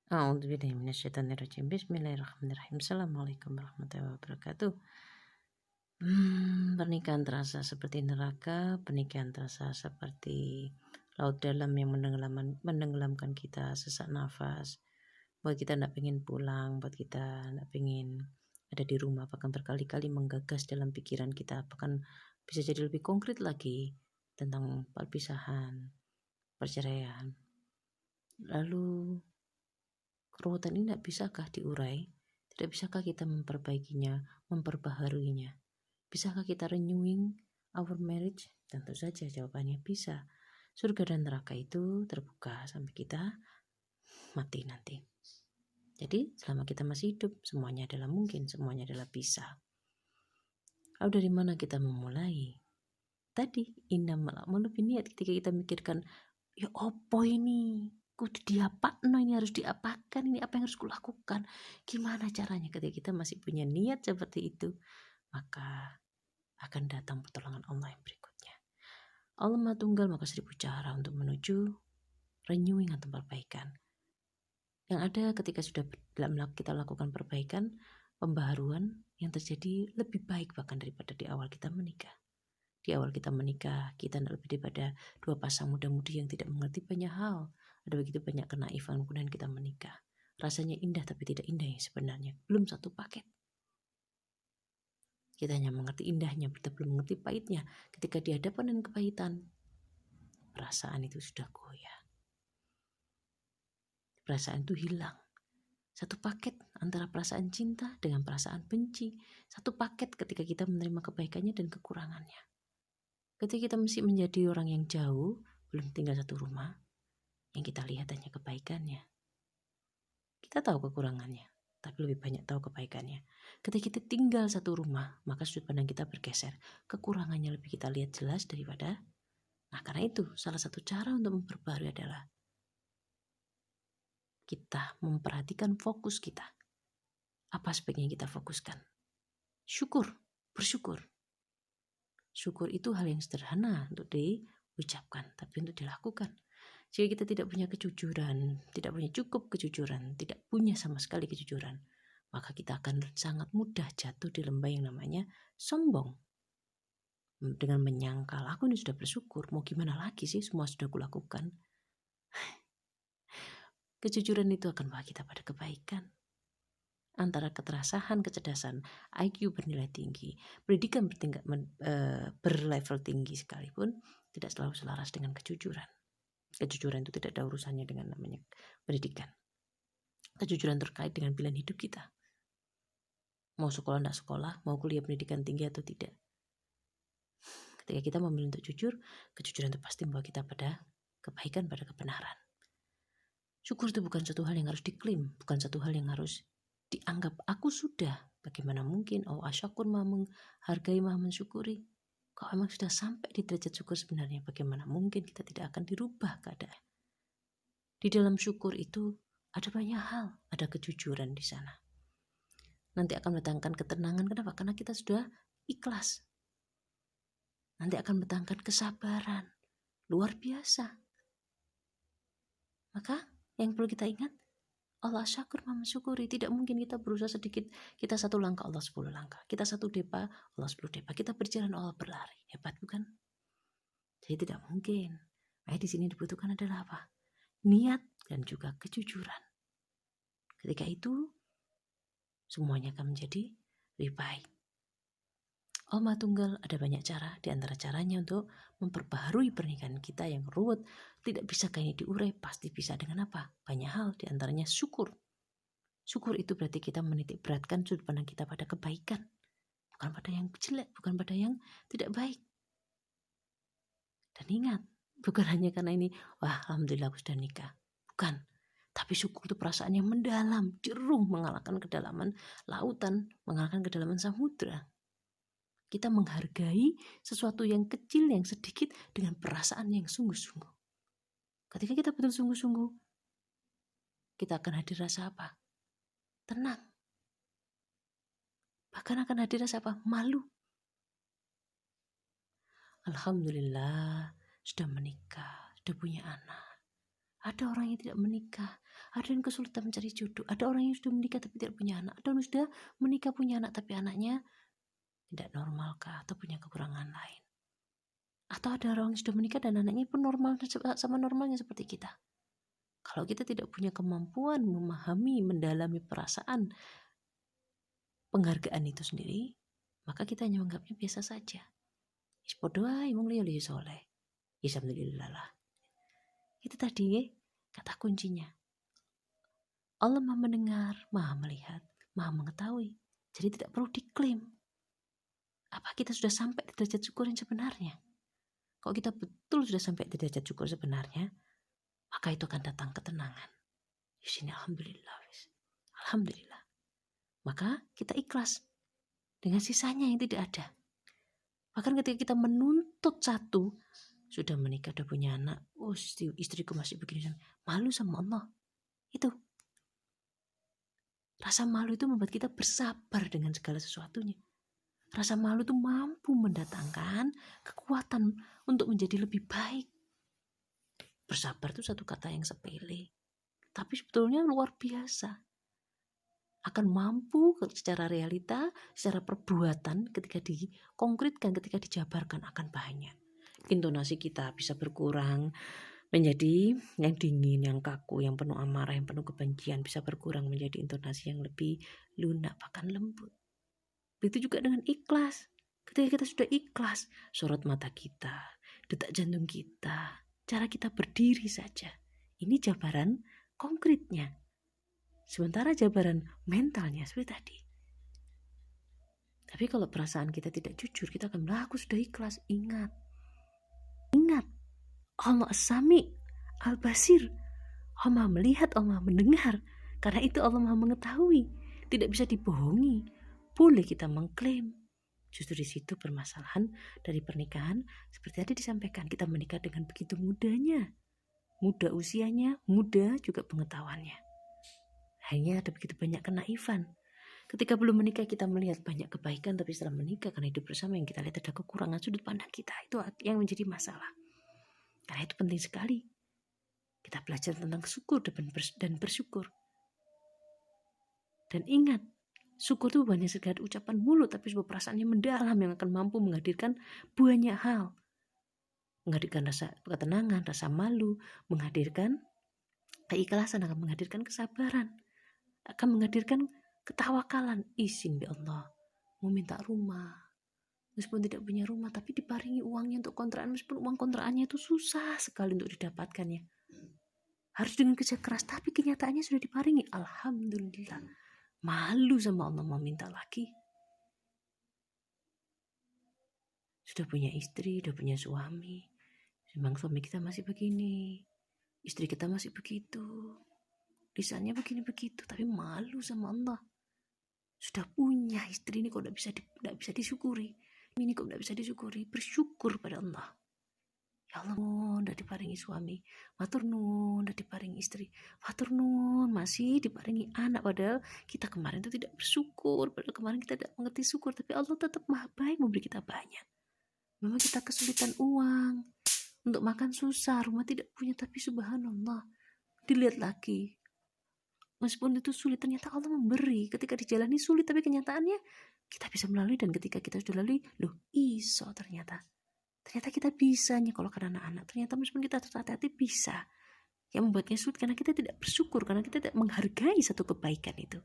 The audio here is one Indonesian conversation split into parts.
A'udzubillahi minasyaitonirrajim. Bismillahirrahmanirrahim. Assalamualaikum warahmatullahi wabarakatuh. Pernikahan terasa seperti neraka, pernikahan terasa seperti laut dalam yang menenggelamkan kita sesak nafas. Buat kita tidak pengen pulang, buat kita tidak pengen ada di rumah, bahkan berkali-kali menggagas dalam pikiran kita, bahkan bisa jadi lebih konkret lagi tentang perpisahan, perceraian. Lalu keruwetan ini tidak bisakah diurai? Tidak bisakah kita memperbaikinya, memperbaharuinya? Bisakah kita renewing our marriage? Tentu saja jawabannya bisa. Surga dan neraka itu terbuka sampai kita mati nanti. Jadi selama kita masih hidup, semuanya adalah mungkin, semuanya adalah bisa. Lalu dari mana kita memulai? Tadi innamal a'malu binniyat, ketika kita mikirkan, ya opo ini? Kudu diapakno, ini harus diapakan, ini apa yang harus kulakukan? Gimana caranya? Ketika kita masih punya niat seperti itu, maka akan datang pertolongan Allah yang berikutnya. Allah Maha Tunggal, maka 1000 cara untuk menuju renewing atau perbaikan. Yang ada ketika sudah kita lakukan perbaikan, pembaharuan yang terjadi lebih baik bahkan daripada di awal kita menikah. Di awal kita menikah, kita tidak lebih daripada dua pasang muda-mudi yang tidak mengerti banyak hal. Ada begitu banyak kenaifan, kemudian kita menikah. Rasanya indah tapi tidak indah yang sebenarnya. Belum satu paket. Kita hanya mengerti indahnya, kita belum mengerti pahitnya. Ketika dihadapkan dengan kepahitan, perasaan itu sudah goyah. Perasaan itu hilang. Satu paket antara perasaan cinta dengan perasaan benci. Satu paket ketika kita menerima kebaikannya dan kekurangannya. Ketika kita mesti menjadi orang yang jauh, belum tinggal satu rumah, yang kita lihat hanya kebaikannya. Kita tahu kekurangannya, tapi lebih banyak tahu kebaikannya. Ketika kita tinggal satu rumah, maka sudut pandang kita bergeser. Kekurangannya lebih kita lihat jelas daripada. Nah, karena itu salah satu cara untuk memperbarui adalah kita memperhatikan fokus kita. Apa sebaiknya kita fokuskan? Syukur, bersyukur. Syukur itu hal yang sederhana untuk diucapkan, tapi untuk dilakukan. Jika kita tidak punya kejujuran, tidak punya cukup kejujuran, tidak punya sama sekali kejujuran, maka kita akan sangat mudah jatuh di lembah yang namanya sombong. Dengan menyangkal, aku ini sudah bersyukur, mau gimana lagi sih, semua sudah kulakukan. Kejujuran itu akan membawa kita pada kebaikan. Antara keterasahan, kecerdasan, IQ bernilai tinggi, pendidikan berlevel tinggi sekalipun tidak selalu selaras dengan kejujuran. Kejujuran itu tidak ada urusannya dengan namanya pendidikan. Kejujuran terkait dengan pilihan hidup kita. Mau sekolah tidak sekolah, mau kuliah pendidikan tinggi atau tidak. Ketika kita memilih untuk jujur, kejujuran itu pasti membawa kita pada kebaikan, pada kebenaran. Syukur itu bukan satu hal yang harus diklaim, bukan satu hal yang harus dianggap aku sudah. Bagaimana mungkin? Oh, asyakur maha menghargai, maha mensyukuri. Kalau memang sudah sampai di derajat syukur sebenarnya, bagaimana mungkin kita tidak akan dirubah keadaan? Di dalam syukur itu ada banyak hal, ada kejujuran di sana. Nanti akan mendatangkan ketenangan. Kenapa? Karena kita sudah ikhlas. Nanti akan mendatangkan kesabaran. Luar biasa. Maka yang perlu kita ingat, Allah syakur maha mensyukuri. Tidak mungkin kita berusaha sedikit, kita satu langkah, Allah 10 langkah. Kita satu depa, Allah 10 depa. Kita berjalan, Allah berlari. Hebat bukan? Jadi tidak mungkin. Di sini dibutuhkan adalah apa? Niat dan juga kejujuran. Ketika itu, semuanya akan menjadi lebih baik. Allah Maha Tunggal, ada banyak cara. Di antara caranya untuk memperbaharui pernikahan kita yang ruwet. Tidak bisa ini diurai, pasti bisa dengan apa? Banyak hal, di antaranya syukur. Syukur itu berarti kita menitik beratkan sudut pandang kita pada kebaikan. Bukan pada yang jelek, bukan pada yang tidak baik. Dan ingat, bukan hanya karena ini, wah alhamdulillah aku sudah nikah. Bukan. Tapi syukur itu perasaan yang mendalam, jeruh, mengalahkan kedalaman lautan, mengalahkan kedalaman samudra. Kita menghargai sesuatu yang kecil, yang sedikit dengan perasaan yang sungguh-sungguh. Ketika kita betul sungguh-sungguh, kita akan hadir rasa apa? Tenang. Bahkan akan hadir rasa apa? Malu. Alhamdulillah, sudah menikah, sudah punya anak. Ada orang yang tidak menikah, ada yang kesulitan mencari jodoh, ada orang yang sudah menikah tapi tidak punya anak, ada yang sudah menikah punya anak tapi anaknya tidak normalkah atau punya kekurangan lain. Atau ada orang yang sudah menikah dan anaknya pun normal sama normalnya seperti kita. Kalau kita tidak punya kemampuan memahami, mendalami perasaan penghargaan itu sendiri, maka kita hanya menganggapnya biasa saja. Podo ae wong liya liya soleh. Alhamdulillah lah. Itu tadi kata kuncinya. Allah Maha mendengar, Maha melihat, Maha mengetahui. Jadi tidak perlu diklaim. Apa kita sudah sampai di derajat syukur yang sebenarnya? Kalau kita betul sudah sampai di derajat syukur sebenarnya, maka itu akan datang ketenangan. Di sini alhamdulillah. Alhamdulillah. Maka kita ikhlas dengan sisanya yang tidak ada. Bahkan ketika kita menuntut satu, sudah menikah, sudah punya anak, oh istriku masih begini, malu sama Allah. Itu. Rasa malu itu membuat kita bersabar dengan segala sesuatunya. Rasa malu itu mampu mendatangkan kekuatan untuk menjadi lebih baik. Bersabar itu satu kata yang sepele, tapi sebetulnya luar biasa. Akan mampu secara realita, secara perbuatan ketika dikonkretkan, ketika dijabarkan akan banyak. Intonasi kita bisa berkurang menjadi yang dingin, yang kaku, yang penuh amarah, yang penuh kebencian, bisa berkurang menjadi intonasi yang lebih lunak, bahkan lembut. Begitu juga dengan ikhlas. Ketika kita sudah ikhlas, sorot mata kita, detak jantung kita, cara kita berdiri saja. Ini jabaran konkretnya. Sementara jabaran mentalnya seperti tadi. Tapi kalau perasaan kita tidak jujur, kita akan bilang, aku sudah ikhlas. Ingat, Allah As-Sami, Al-Basir. Allah Maha melihat, Allah Maha mendengar. Karena itu Allah Maha mengetahui. Tidak bisa dibohongi. Boleh kita mengklaim. Justru di situ permasalahan dari pernikahan. Seperti tadi disampaikan, kita menikah dengan begitu mudahnya. Muda usianya, muda juga pengetahuannya. Hanya ada begitu banyak kenaifan. Ketika belum menikah kita melihat banyak kebaikan, tapi setelah menikah karena hidup bersama yang kita lihat ada kekurangan sudut pandang kita. Itu yang menjadi masalah. Karena itu penting sekali. Kita belajar tentang syukur dan bersyukur. Dan ingat, syukur itu bukan sekadar ucapan mulut, tapi sebuah perasaan yang mendalam yang akan mampu menghadirkan banyak hal. Menghadirkan rasa ketenangan, rasa malu, menghadirkan keikhlasan, akan menghadirkan kesabaran, akan menghadirkan ketawakalan. Izin ya Allah, mau minta rumah, meskipun tidak punya rumah, tapi diparingi uangnya untuk kontrakan, meskipun uang kontrakannya itu susah sekali untuk didapatkannya. Harus dengan kerja keras, tapi kenyataannya sudah diparingi. Alhamdulillah. Malu sama Allah mau minta lagi. Sudah punya istri, sudah punya suami. Memang suami kita masih begini, istri kita masih begitu, lisannya begini begitu, tapi malu sama Allah. Sudah punya istri ini kok tidak bisa disyukuri. Ini kok tidak bisa disyukuri. Bersyukur pada Allah. Ya Allah, udah diparingi suami. Matur nuwun, udah diparingi istri. Matur nuwun, masih diparingi anak. Padahal kita kemarin itu tidak bersyukur. Padahal kemarin kita tidak mengerti syukur. Tapi Allah tetap maha baik memberi kita banyak. Memang kita kesulitan uang. Untuk makan susah, rumah tidak punya. Tapi subhanallah, dilihat lagi. Meskipun itu sulit, ternyata Allah memberi. Ketika dijalani sulit, tapi kenyataannya kita bisa melalui. Dan ketika kita sudah lalui, iso ternyata kita bisa nyekolahkan anak-anak. Ternyata meskipun kita hati-hati bisa. Yang membuatnya sulit karena kita tidak bersyukur, karena kita tidak menghargai satu kebaikan itu.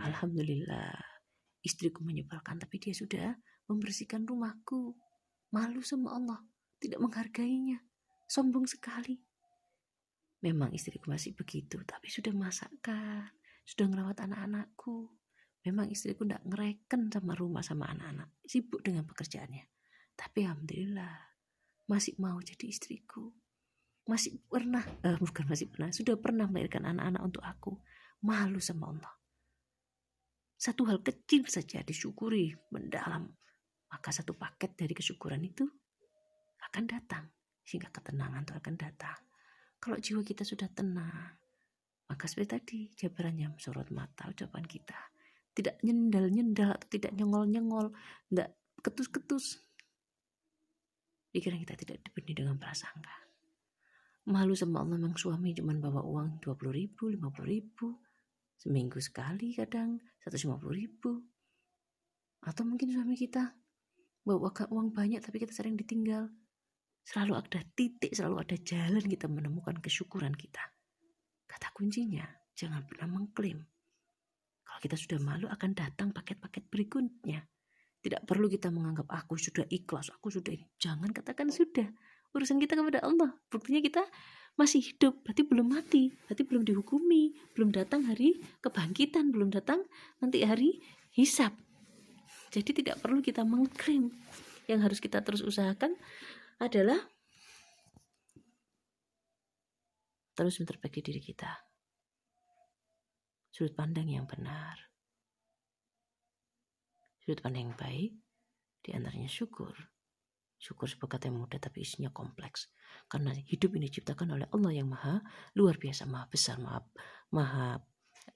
Alhamdulillah, istriku menyebalkan, tapi dia sudah membersihkan rumahku. Malu sama Allah, tidak menghargainya, sombong sekali. Memang istriku masih begitu, tapi sudah masakkan, sudah ngerawat anak-anakku. Memang istriku tidak ngereken sama rumah sama anak-anak, sibuk dengan pekerjaannya. Tapi alhamdulillah masih mau jadi istriku. Sudah pernah melahirkan anak-anak untuk aku. Malu sama Allah. Satu hal kecil saja disyukuri mendalam, maka satu paket dari kesyukuran itu akan datang, sehingga ketenangan itu akan datang. Kalau jiwa kita sudah tenang, maka seperti tadi jabarannya sorot mata ucapan kita, tidak nyendal-nyendal atau tidak nyengol-nyengol, tidak ketus-ketus. Pikiran kita tidak dipenuhi dengan prasangka. Malu sama Allah memang suami cuma bawa uang 20.000, 50.000. Seminggu sekali kadang 150.000. Atau mungkin suami kita bawa uang banyak tapi kita sering ditinggal. Selalu ada titik, selalu ada jalan kita menemukan kesyukuran kita. Kata kuncinya, jangan pernah mengklaim. Kalau kita sudah malu akan datang paket-paket berikutnya. Tidak perlu kita menganggap aku sudah ikhlas, aku sudah ini. Jangan katakan sudah. Urusan kita kepada Allah. Buktinya kita masih hidup, berarti belum mati, berarti belum dihukumi, belum datang hari kebangkitan, belum datang nanti hari hisab. Jadi tidak perlu kita mengklaim. Yang harus kita terus usahakan adalah terus memperbaiki diri kita. Sudut pandang yang benar, sudut pandang yang baik, diantaranya syukur. Syukur sebuah kata yang mudah tapi isinya kompleks. Karena hidup ini diciptakan oleh Allah yang maha luar biasa, maha besar, maha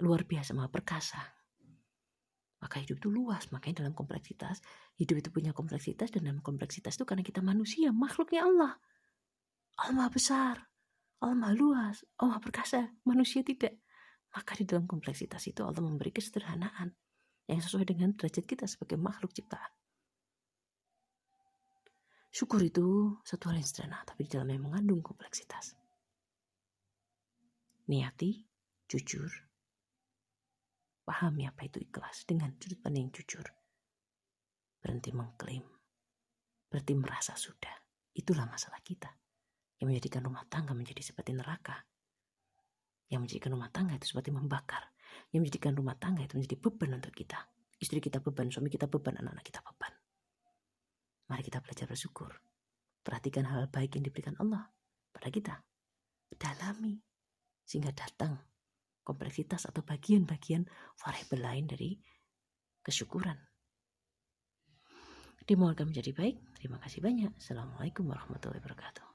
luar biasa, maha perkasa. Maka hidup itu luas, makanya dalam kompleksitas, hidup itu punya kompleksitas, dan dalam kompleksitas itu karena kita manusia, makhluknya Allah. Allah maha besar, Allah maha luas, Allah maha perkasa, manusia tidak. Maka di dalam kompleksitas itu Allah memberi kesederhanaan yang sesuai dengan derajat kita sebagai makhluk ciptaan. Syukur itu satu hal yang sederhana, tapi di dalamnya mengandung kompleksitas. Niati, jujur, pahami apa itu ikhlas dengan sudut pandang yang jujur. Berhenti mengklaim, berhenti merasa sudah. Itulah masalah kita yang menjadikan rumah tangga menjadi seperti neraka. Yang menjadikan rumah tangga itu seperti membakar. Yang menjadikan rumah tangga itu menjadi beban untuk kita. Istri kita beban, suami kita beban, anak-anak kita beban. Mari kita belajar bersyukur. Perhatikan hal baik yang diberikan Allah pada kita. Dalami sehingga datang kompleksitas atau bagian-bagian variabel lain dari kesyukuran. Dimohon menjadi baik. Terima kasih banyak. Assalamualaikum warahmatullahi wabarakatuh.